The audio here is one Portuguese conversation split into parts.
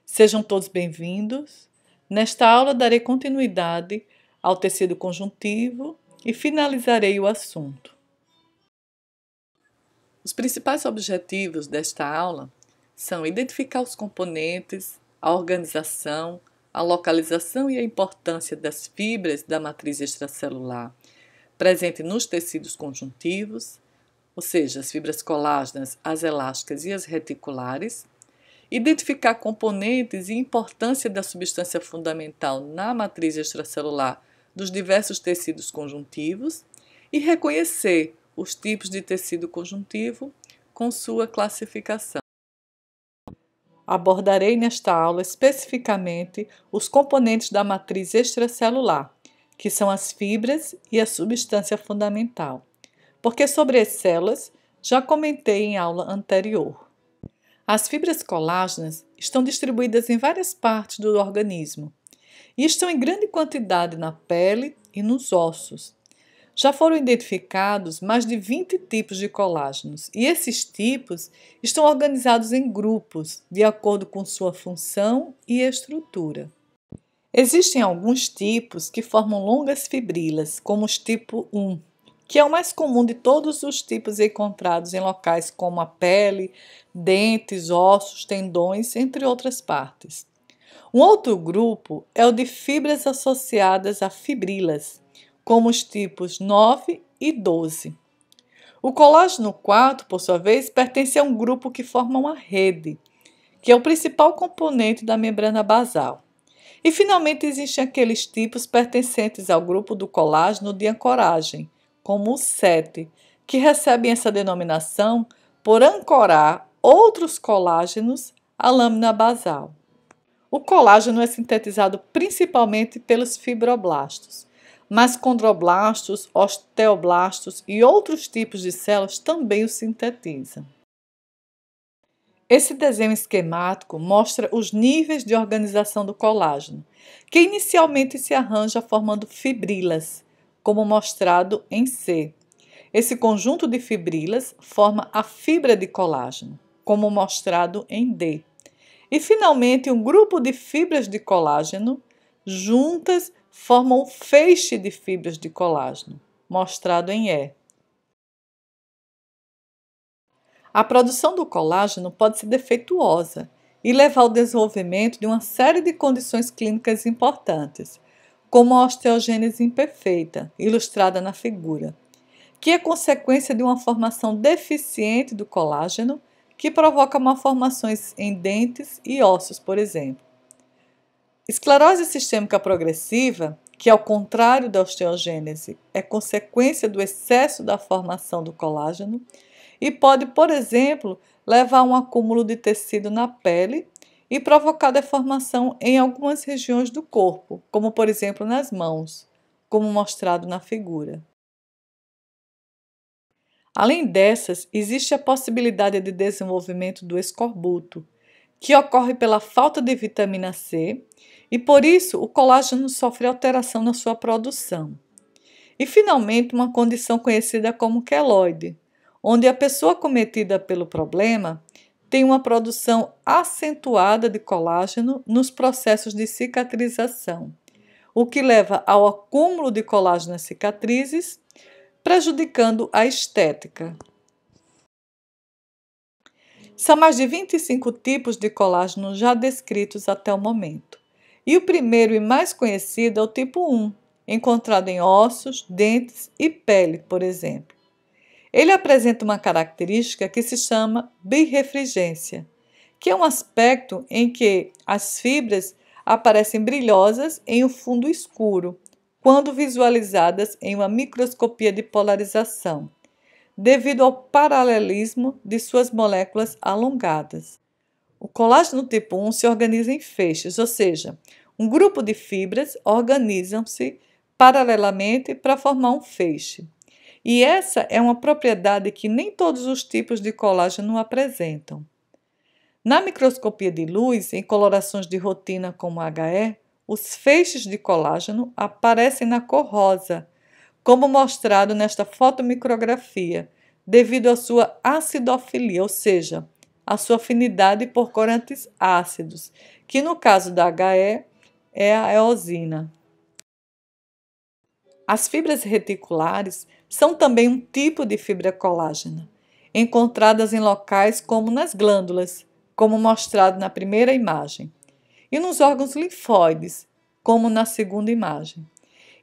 Sejam todos bem-vindos. Nesta aula darei continuidade ao tecido conjuntivo e finalizarei o assunto. Os principais objetivos desta aula são identificar os componentes, a organização, a localização e a importância das fibras da matriz extracelular presente nos tecidos conjuntivos, ou seja, as fibras colágenas, as elásticas e as reticulares, identificar componentes e importância da substância fundamental na matriz extracelular dos diversos tecidos conjuntivos e reconhecer os tipos de tecido conjuntivo com sua classificação. Abordarei nesta aula especificamente os componentes da matriz extracelular, que são as fibras e a substância fundamental, porque sobre as células já comentei em aula anterior. As fibras colágenas estão distribuídas em várias partes do organismo e estão em grande quantidade na pele e nos ossos. Já foram identificados mais de 20 tipos de colágenos e esses tipos estão organizados em grupos de acordo com sua função e estrutura. Existem alguns tipos que formam longas fibrilas, como os tipo 1, que é o mais comum de todos os tipos encontrados em locais como a pele, dentes, ossos, tendões, entre outras partes. Um outro grupo é o de fibras associadas a fibrilas, como os tipos 9 e 12. O colágeno 4, por sua vez, pertence a um grupo que forma uma rede, que é o principal componente da membrana basal. E, finalmente, existem aqueles tipos pertencentes ao grupo do colágeno de ancoragem, como o 7, que recebem essa denominação por ancorar outros colágenos à lâmina basal. O colágeno é sintetizado principalmente pelos fibroblastos, mas condroblastos, osteoblastos e outros tipos de células também o sintetizam. Esse desenho esquemático mostra os níveis de organização do colágeno, que inicialmente se arranja formando fibrilas, como mostrado em C. Esse conjunto de fibrilas forma a fibra de colágeno, como mostrado em D. E, finalmente, um grupo de fibras de colágeno juntas formam um feixe de fibras de colágeno, mostrado em E. A produção do colágeno pode ser defeituosa e levar ao desenvolvimento de uma série de condições clínicas importantes, como a osteogênese imperfeita, ilustrada na figura, que é consequência de uma formação deficiente do colágeno que provoca malformações em dentes e ossos, por exemplo. Esclerose sistêmica progressiva, que ao contrário da osteogênese é consequência do excesso da formação do colágeno, e pode, por exemplo, levar a um acúmulo de tecido na pele e provocar deformação em algumas regiões do corpo, como por exemplo nas mãos, como mostrado na figura. Além dessas, existe a possibilidade de desenvolvimento do escorbuto, que ocorre pela falta de vitamina C e por isso o colágeno sofre alteração na sua produção. E finalmente uma condição conhecida como queloide, onde a pessoa acometida pelo problema tem uma produção acentuada de colágeno nos processos de cicatrização, o que leva ao acúmulo de colágeno nas cicatrizes, prejudicando a estética. São mais de 25 tipos de colágeno já descritos até o momento. E o primeiro e mais conhecido é o tipo 1, encontrado em ossos, dentes e pele, por exemplo. Ele apresenta uma característica que se chama birrefringência, que é um aspecto em que as fibras aparecem brilhosas em um fundo escuro, quando visualizadas em uma microscopia de polarização, devido ao paralelismo de suas moléculas alongadas. O colágeno tipo 1 se organiza em feixes, ou seja, um grupo de fibras organizam-se paralelamente para formar um feixe. E essa é uma propriedade que nem todos os tipos de colágeno apresentam. Na microscopia de luz, em colorações de rotina como HE, os feixes de colágeno aparecem na cor rosa, como mostrado nesta fotomicrografia, devido à sua acidofilia, ou seja, a sua afinidade por corantes ácidos, que no caso da HE é a eosina. As fibras reticulares são também um tipo de fibra colágena, encontradas em locais como nas glândulas, como mostrado na primeira imagem, e nos órgãos linfóides, como na segunda imagem,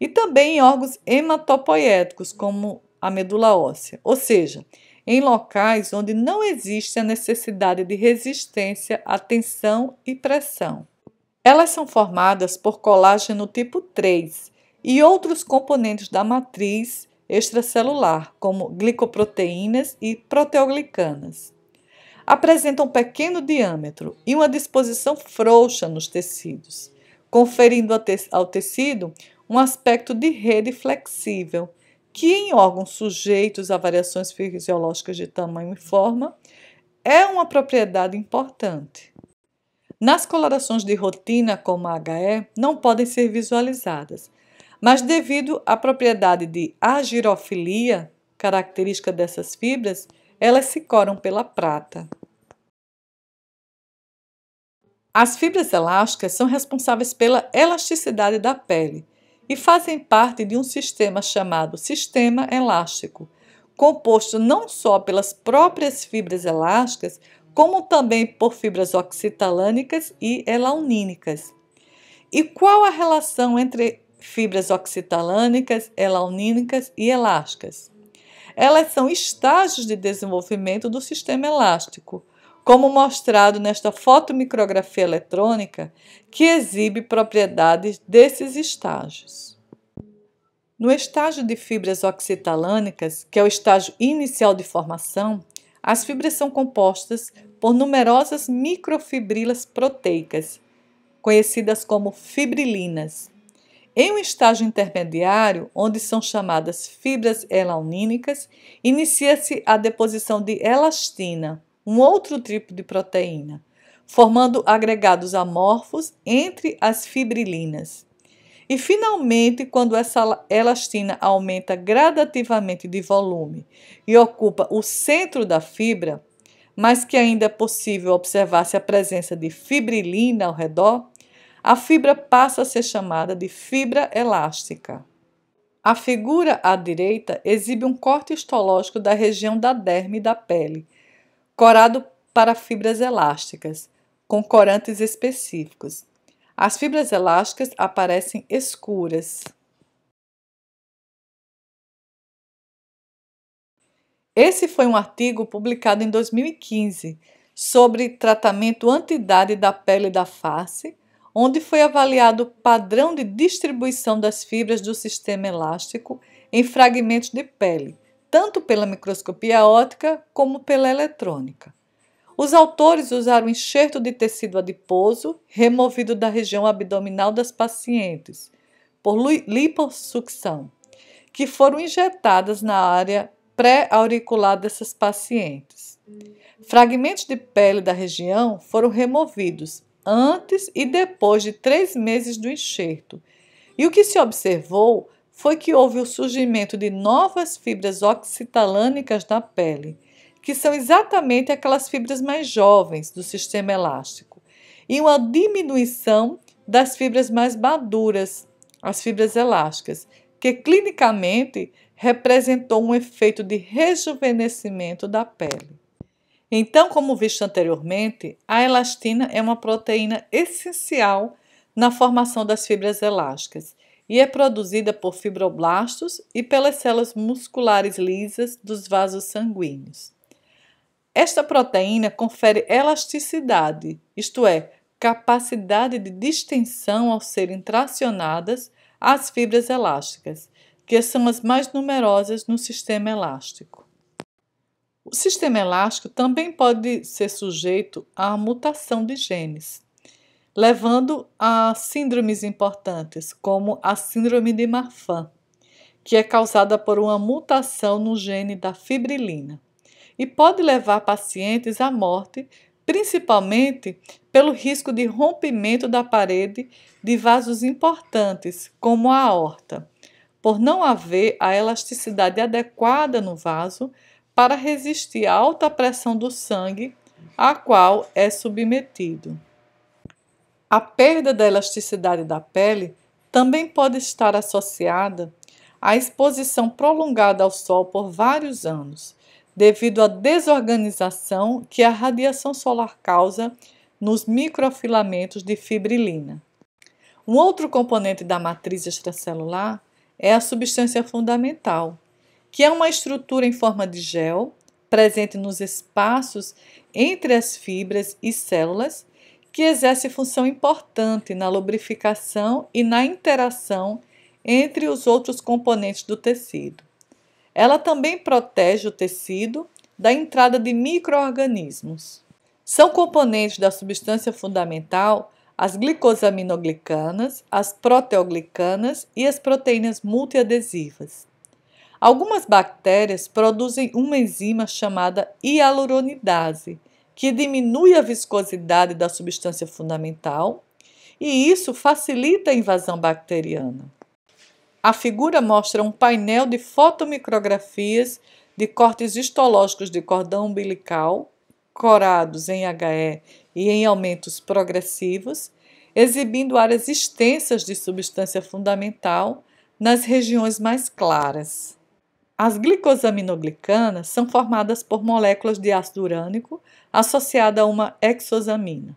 e também em órgãos hematopoéticos, como a medula óssea, ou seja, em locais onde não existe a necessidade de resistência à tensão e pressão. Elas são formadas por colágeno tipo 3 e outros componentes da matriz extracelular, como glicoproteínas e proteoglicanas. Apresentam um pequeno diâmetro e uma disposição frouxa nos tecidos, conferindo ao tecido um aspecto de rede flexível, que em órgãos sujeitos a variações fisiológicas de tamanho e forma é uma propriedade importante. Nas colorações de rotina, como a HE, não podem ser visualizadas, mas devido à propriedade de agirofilia, característica dessas fibras, elas se coram pela prata. As fibras elásticas são responsáveis pela elasticidade da pele e fazem parte de um sistema chamado sistema elástico, composto não só pelas próprias fibras elásticas, como também por fibras oxitalânicas e elaunínicas. E qual a relação entre fibras oxitalânicas, elaunínicas e elásticas? Elas são estágios de desenvolvimento do sistema elástico, como mostrado nesta fotomicrografia eletrônica, que exibe propriedades desses estágios. No estágio de fibras oxitalânicas, que é o estágio inicial de formação, as fibras são compostas por numerosas microfibrilas proteicas, conhecidas como fibrilinas. Em um estágio intermediário, onde são chamadas fibras elaunínicas, inicia-se a deposição de elastina, um outro tipo de proteína, formando agregados amorfos entre as fibrilinas. E, finalmente, quando essa elastina aumenta gradativamente de volume e ocupa o centro da fibra, mas que ainda é possível observar-se a presença de fibrilina ao redor, a fibra passa a ser chamada de fibra elástica. A figura à direita exibe um corte histológico da região da derme da pele, corado para fibras elásticas, com corantes específicos. As fibras elásticas aparecem escuras. Esse foi um artigo publicado em 2015 sobre tratamento anti-idade da pele e da face, onde foi avaliado o padrão de distribuição das fibras do sistema elástico em fragmentos de pele, tanto pela microscopia óptica como pela eletrônica. Os autores usaram enxerto de tecido adiposo removido da região abdominal das pacientes, por lipossucção, que foram injetadas na área pré-auricular dessas pacientes. Fragmentos de pele da região foram removidos antes e depois de 3 meses do enxerto, e o que se observou foi que houve o surgimento de novas fibras oxitalânicas na pele, que são exatamente aquelas fibras mais jovens do sistema elástico, e uma diminuição das fibras mais maduras, as fibras elásticas, que clinicamente representou um efeito de rejuvenescimento da pele. Então, como visto anteriormente, a elastina é uma proteína essencial na formação das fibras elásticas e é produzida por fibroblastos e pelas células musculares lisas dos vasos sanguíneos. Esta proteína confere elasticidade, isto é, capacidade de distensão ao serem tracionadas as fibras elásticas, que são as mais numerosas no sistema elástico. O sistema elástico também pode ser sujeito à mutação de genes, levando a síndromes importantes, como a síndrome de Marfan, que é causada por uma mutação no gene da fibrilina, e pode levar pacientes à morte, principalmente pelo risco de rompimento da parede de vasos importantes, como a aorta, por não haver a elasticidade adequada no vaso para resistir à alta pressão do sangue a qual é submetido. A perda da elasticidade da pele também pode estar associada à exposição prolongada ao sol por vários anos, devido à desorganização que a radiação solar causa nos microfilamentos de fibrilina. Um outro componente da matriz extracelular é a substância fundamental, que é uma estrutura em forma de gel presente nos espaços entre as fibras e células, que exerce função importante na lubrificação e na interação entre os outros componentes do tecido. Ela também protege o tecido da entrada de micro-organismos. São componentes da substância fundamental as glicosaminoglicanas, as proteoglicanas e as proteínas multiadesivas. Algumas bactérias produzem uma enzima chamada hialuronidase, que diminui a viscosidade da substância fundamental, e isso facilita a invasão bacteriana. A figura mostra um painel de fotomicrografias de cortes histológicos de cordão umbilical, corados em HE e em aumentos progressivos, exibindo áreas extensas de substância fundamental nas regiões mais claras. As glicosaminoglicanas são formadas por moléculas de ácido urânico associada a uma hexosamina.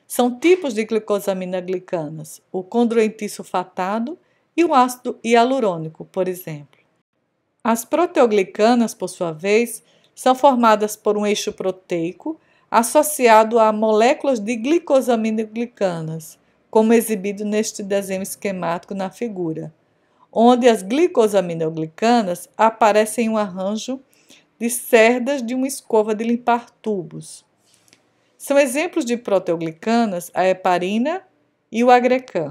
São tipos de glicosaminoglicanas, o condroitin-sulfatado e o ácido hialurônico, por exemplo. As proteoglicanas, por sua vez, são formadas por um eixo proteico associado a moléculas de glicosaminoglicanas, como exibido neste desenho esquemático na figura, onde as glicosaminoglicanas aparecem em um arranjo de cerdas de uma escova de limpar tubos. São exemplos de proteoglicanas a heparina e o agrecan.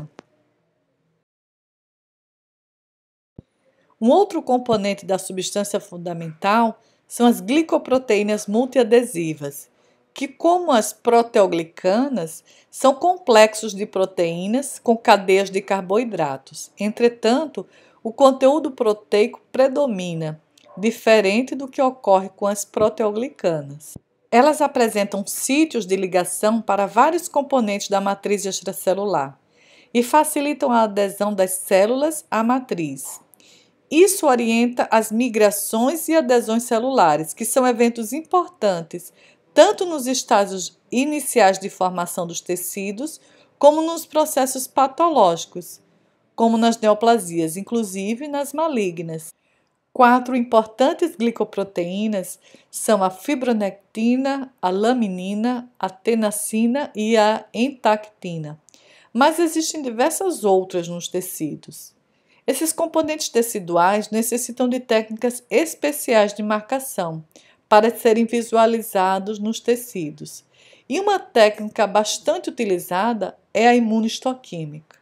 Um outro componente da substância fundamental são as glicoproteínas multiadesivas, que, como as proteoglicanas, são complexos de proteínas com cadeias de carboidratos. Entretanto, o conteúdo proteico predomina, diferente do que ocorre com as proteoglicanas. Elas apresentam sítios de ligação para vários componentes da matriz extracelular e facilitam a adesão das células à matriz. Isso orienta as migrações e adesões celulares, que são eventos importantes tanto nos estágios iniciais de formação dos tecidos, como nos processos patológicos, como nas neoplasias, inclusive nas malignas. 4 importantes glicoproteínas são a fibronectina, a laminina, a tenacina e a entactina, mas existem diversas outras nos tecidos. Esses componentes teciduais necessitam de técnicas especiais de marcação para serem visualizados nos tecidos. E uma técnica bastante utilizada é a imunohistoquímica.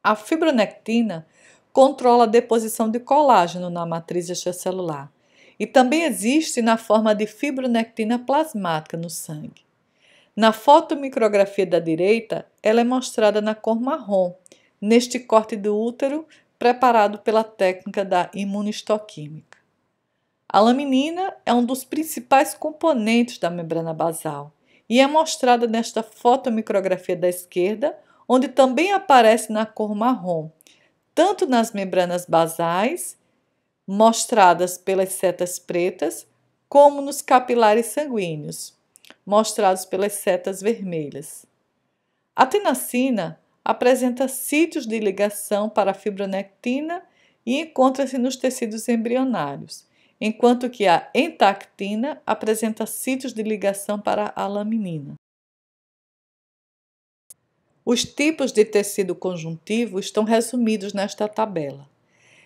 A fibronectina controla a deposição de colágeno na matriz extracelular e também existe na forma de fibronectina plasmática no sangue. Na fotomicrografia da direita, ela é mostrada na cor marrom, neste corte do útero preparado pela técnica da imunohistoquímica. A laminina é um dos principais componentes da membrana basal e é mostrada nesta fotomicrografia da esquerda, onde também aparece na cor marrom, tanto nas membranas basais, mostradas pelas setas pretas, como nos capilares sanguíneos, mostrados pelas setas vermelhas. A tenacina apresenta sítios de ligação para a fibronectina e encontra-se nos tecidos embrionários, enquanto que a entactina apresenta sítios de ligação para a laminina. Os tipos de tecido conjuntivo estão resumidos nesta tabela.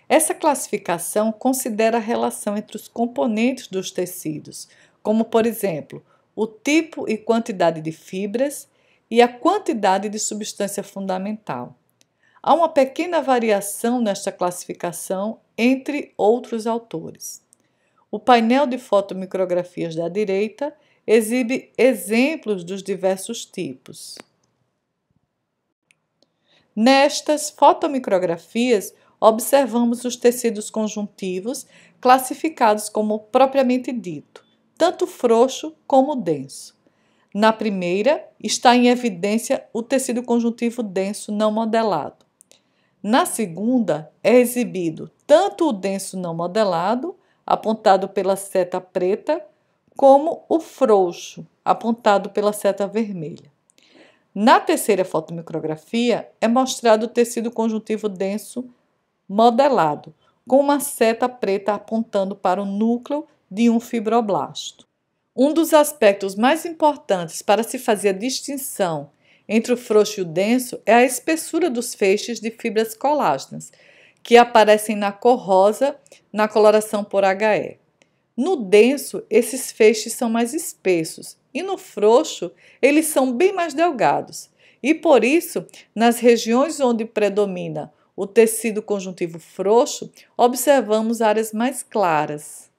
Essa classificação considera a relação entre os componentes dos tecidos, como, por exemplo, o tipo e quantidade de fibras e a quantidade de substância fundamental. Há uma pequena variação nesta classificação entre outros autores. O painel de fotomicrografias da direita exibe exemplos dos diversos tipos. Nestas fotomicrografias, observamos os tecidos conjuntivos classificados como propriamente dito, tanto frouxo como denso. Na primeira, está em evidência o tecido conjuntivo denso não modelado. Na segunda, é exibido tanto o denso não modelado, apontado pela seta preta, como o frouxo, apontado pela seta vermelha. Na terceira fotomicrografia, é mostrado o tecido conjuntivo denso modelado, com uma seta preta apontando para o núcleo de um fibroblasto. Um dos aspectos mais importantes para se fazer a distinção entre o frouxo e o denso é a espessura dos feixes de fibras colágenas, que aparecem na cor rosa na coloração por HE. No denso, esses feixes são mais espessos e no frouxo, eles são bem mais delgados. E por isso, nas regiões onde predomina o tecido conjuntivo frouxo, observamos áreas mais claras.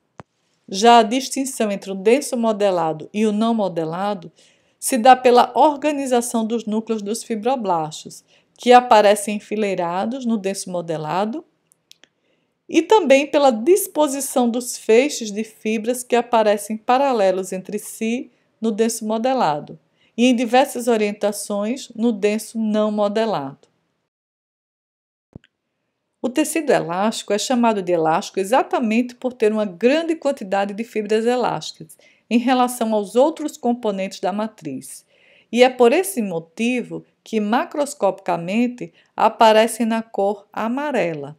Já a distinção entre o denso modelado e o não modelado se dá pela organização dos núcleos dos fibroblastos, que aparecem enfileirados no denso modelado, e também pela disposição dos feixes de fibras que aparecem paralelos entre si no denso modelado e em diversas orientações no denso não modelado. O tecido elástico é chamado de elástico exatamente por ter uma grande quantidade de fibras elásticas em relação aos outros componentes da matriz. E é por esse motivo que macroscopicamente aparecem na cor amarela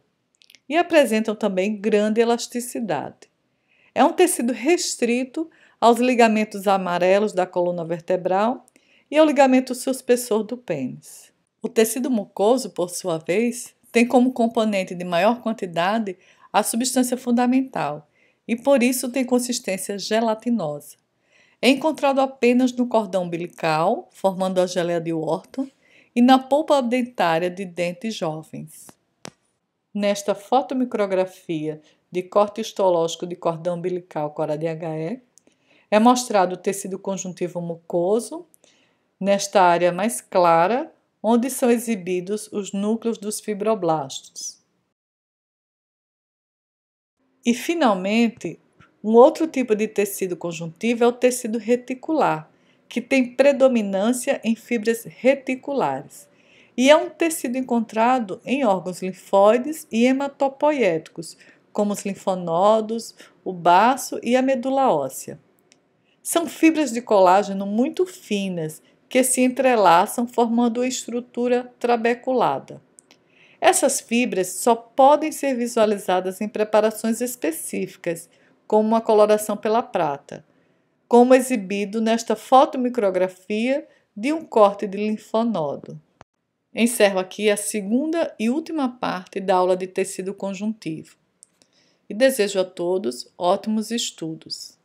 e apresentam também grande elasticidade. É um tecido restrito aos ligamentos amarelos da coluna vertebral e ao ligamento suspensor do pênis. O tecido mucoso, por sua vez, tem como componente de maior quantidade a substância fundamental e por isso tem consistência gelatinosa. É encontrado apenas no cordão umbilical, formando a geleia de Wharton, e na polpa dentária de dentes jovens. Nesta fotomicrografia de corte histológico de cordão umbilical Cora DHE, é mostrado o tecido conjuntivo mucoso, nesta área mais clara, onde são exibidos os núcleos dos fibroblastos. E, finalmente, um outro tipo de tecido conjuntivo é o tecido reticular, que tem predominância em fibras reticulares. E é um tecido encontrado em órgãos linfóides e hematopoiéticos, como os linfonodos, o baço e a medula óssea. São fibras de colágeno muito finas que se entrelaçam formando uma estrutura trabeculada. Essas fibras só podem ser visualizadas em preparações específicas, como a coloração pela prata, como exibido nesta fotomicrografia de um corte de linfonodo. Encerro aqui a segunda e última parte da aula de tecido conjuntivo e desejo a todos ótimos estudos.